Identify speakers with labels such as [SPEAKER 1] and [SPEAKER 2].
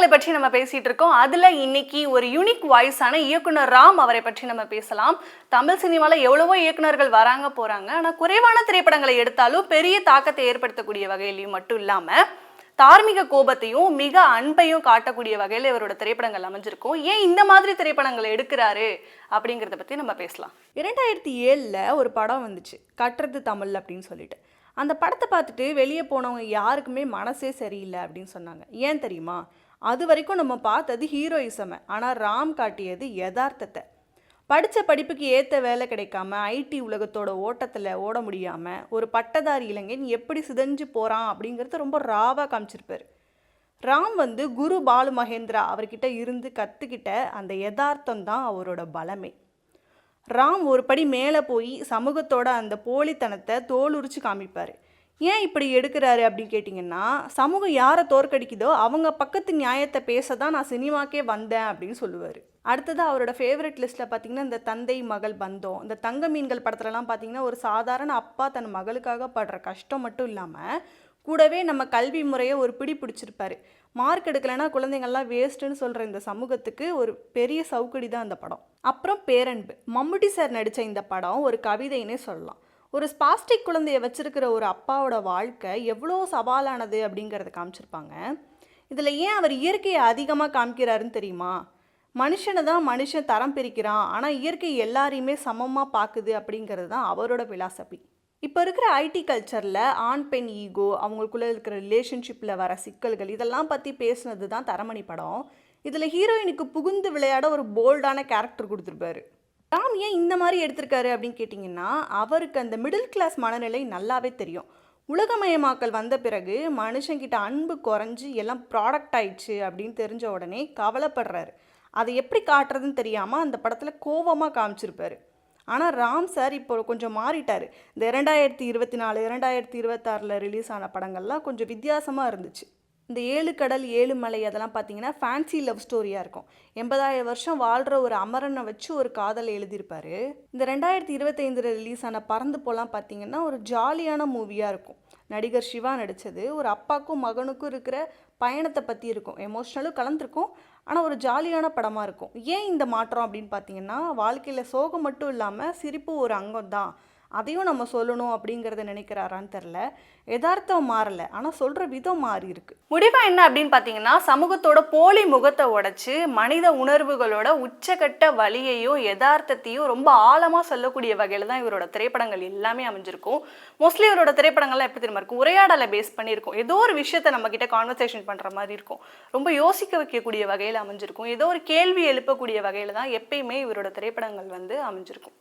[SPEAKER 1] திரைப்படங்களை பற்றி நம்ம பேசிட்டு இருக்கோம். அதுல இன்னைக்கு ஒரு யூனிக் வாய்ஸான இயக்குனர் ராம் அவரை பற்றி நம்ம பேசலாம். தமிழ் சினிமால எவ்வளவோ இயக்குனர்கள் வராங்க போறாங்க. ஆனா குறைவான திரைப்படங்களை எடுத்தாலும் பெரிய தாக்கத்தை ஏற்படுத்தக்கூடிய வகையிலையும் மட்டும் இல்லாம தார்மீக கோபத்தையும் மிக அன்பையும் காட்டக்கூடிய வகையில் இவரோட திரைப்படங்கள் அமைஞ்சிருக்கும். ஏன் இந்த மாதிரி திரைப்படங்களை எடுக்கிறாரு அப்படிங்கிறத பற்றி நம்ம பேசலாம். 2007 ஒரு படம் வந்துச்சு, கட்டுறது தமிழ் அப்படின்னு சொல்லிட்டு. அந்த படத்தை பார்த்துட்டு வெளியே போனவங்க யாருக்குமே மனசே சரியில்லை அப்படின்னு சொன்னாங்க. ஏன் தெரியுமா? அது வரைக்கும் நம்ம பார்த்தது ஹீரோயிசமை, ஆனால் ராம் காட்டியது யதார்த்தத்தை. படித்த படிப்புக்கு ஏற்ற வேலை கிடைக்காம ஐடி உலகத்தோட ஓட்டத்தில் ஓட முடியாமல் ஒரு பட்டதாரி இளைஞன் எப்படி சிதைஞ்சு போகிறான் அப்படிங்கிறத ரொம்ப ராவாக காமிச்சிருப்பார். ராம் குரு பாலு மகேந்திரா அவர்கிட்ட இருந்து கற்றுக்கிட்ட அந்த யதார்த்தம் தான் அவரோட பலமே. ராம் ஒரு படி மேலே போய் சமூகத்தோட அந்த போலித்தனத்தை தோலுரிச்சு காமிப்பார். ஏன் இப்படி எடுக்கிறாரு அப்படின்னு கேட்டிங்கன்னா, சமூகம் யாரை தோற்கடிக்குதோ அவங்க பக்கத்து நியாயத்தை பேச தான் நான் சினிமாக்கே வந்தேன் அப்படின்னு சொல்லுவார். அடுத்தது அவரோட ஃபேவரட் லிஸ்ட்டில் பார்த்தீங்கன்னா இந்த தந்தை மகள் பந்தம், இந்த தங்க மீன்கள் படத்துலலாம் பார்த்தீங்கன்னா ஒரு சாதாரண அப்பா தன் மகளுக்காக படுற கஷ்டம் மட்டும் இல்லாமல் கூடவே நம்ம கல்வி முறையை ஒரு பிடி பிடிச்சிருப்பாரு. மார்க் எடுக்கலைன்னா குழந்தைங்கள்லாம் வேஸ்ட்டுன்னு சொல்கிற இந்த சமூகத்துக்கு ஒரு பெரிய சவுக்கடி தான் அந்த படம். அப்புறம் பேரன்பு, மம்முட்டி சார் நடித்த இந்த படம் ஒரு கவிதைன்னே சொல்லலாம். ஒரு ஸ்பாஸ்டிக் குழந்தைய வச்சிருக்கிற ஒரு அப்பாவோட வாழ்க்கை எவ்வளோ சவாலானது அப்படிங்கிறத காமிச்சிருப்பாங்க. இதில் ஏன் அவர் இயற்கையை அதிகமாக காமிக்கிறாருன்னு தெரியுமா? மனுஷனை தான் மனுஷன் தரம் பிரிக்கிறான், ஆனால் இயற்கை எல்லாரையுமே சமமாக பார்க்குது அப்படிங்கிறது தான் அவரோட பிலாசபி. இப்போ இருக்கிற ஐடி கல்ச்சரில் ஆண் பெண் ஈகோ, அவங்களுக்குள்ளே இருக்கிற ரிலேஷன்ஷிப்பில் வர சிக்கல்கள், இதெல்லாம் பற்றி பேசுனது தான் தரமணி படம். இதில் ஹீரோயினுக்கு புகுந்து விளையாட ஒரு போல்டான கேரக்டர் கொடுத்துருப்பாரு. ராம் ஏன் இந்த மாதிரி எடுத்திருக்காரு அப்படின்னு கேட்டிங்கன்னா, அவருக்கு அந்த மிடில் கிளாஸ் மனநிலை நல்லாவே தெரியும். உலகமயமாக்கல் வந்த பிறகு மனுஷங்கிட்ட அன்பு குறைஞ்சி எல்லாம் ப்ராடக்ட் ஆயிடுச்சு அப்படின்னு தெரிஞ்ச உடனே கவலைப்படுறாரு. அதை எப்படி காட்டுறதுன்னு தெரியாமல் அந்த படத்தில் கோபமாக காமிச்சிருப்பாரு. ஆனால் ராம் சார் இப்போ கொஞ்சம் மாறிட்டார். இந்த 2024 2026 ரிலீஸ் ஆன படங்கள்லாம் கொஞ்சம் வித்தியாசமாக இருந்துச்சு. இந்த 7 கடல் 7 மலை அதெல்லாம் பார்த்தீங்கன்னா ஃபேன்சி லவ் ஸ்டோரியாக இருக்கும். 80,000 வருஷம் வாழ்கிற ஒரு அமரனை வச்சு ஒரு காதலை எழுதியிருப்பார். இந்த 2025 ரிலீஸ் ஆன பறந்து போலாம் பார்த்தீங்கன்னா ஒரு ஜாலியான மூவியாக இருக்கும். நடிகர் சிவா நடித்தது. ஒரு அப்பாவுக்கும் மகனுக்கும் இருக்கிற பயணத்தை பற்றி இருக்கும். எமோஷ்னலும் கலந்துருக்கும், ஆனால் ஒரு ஜாலியான படமாக இருக்கும். ஏன் இந்த மாற்றம் அப்படின்னு பார்த்தீங்கன்னா, வாழ்க்கையில் சோகம் மட்டும் இல்லாமல் சிரிப்பு ஒரு அங்கம் தான், அதையும் நம்ம சொல்லணும் அப்படிங்கிறத நினைக்கிறாரான்னு தெரில. யதார்த்தம் மாறலை, ஆனால் சொல்கிற விதம் மாறி இருக்கு. முடிவாக என்ன அப்படின்னு பார்த்தீங்கன்னா, சமூகத்தோட போலி முகத்தை உடைச்சு மனித உணர்வுகளோட உச்சக்கட்ட வலியையும் யதார்த்தத்தையும் ரொம்ப ஆழமாக சொல்லக்கூடிய வகையில் தான் இவரோட திரைப்படங்கள் எல்லாமே அமைஞ்சிருக்கும். மோஸ்ட்லி இவரோட திரைப்படங்கள்லாம் எப்படி தெரியுமா இருக்கும்? உரையாடலை பேஸ் பண்ணியிருக்கும். ஏதோ ஒரு விஷயத்தை நம்ம கிட்ட கான்வர்சேஷன் பண்ணுற மாதிரி இருக்கும். ரொம்ப யோசிக்க வைக்கக்கூடிய வகையில் அமைஞ்சிருக்கும். ஏதோ ஒரு கேள்வி எழுப்பக்கூடிய வகையில் தான் எப்பயுமே இவரோட திரைப்படங்கள் அமைஞ்சிருக்கும்.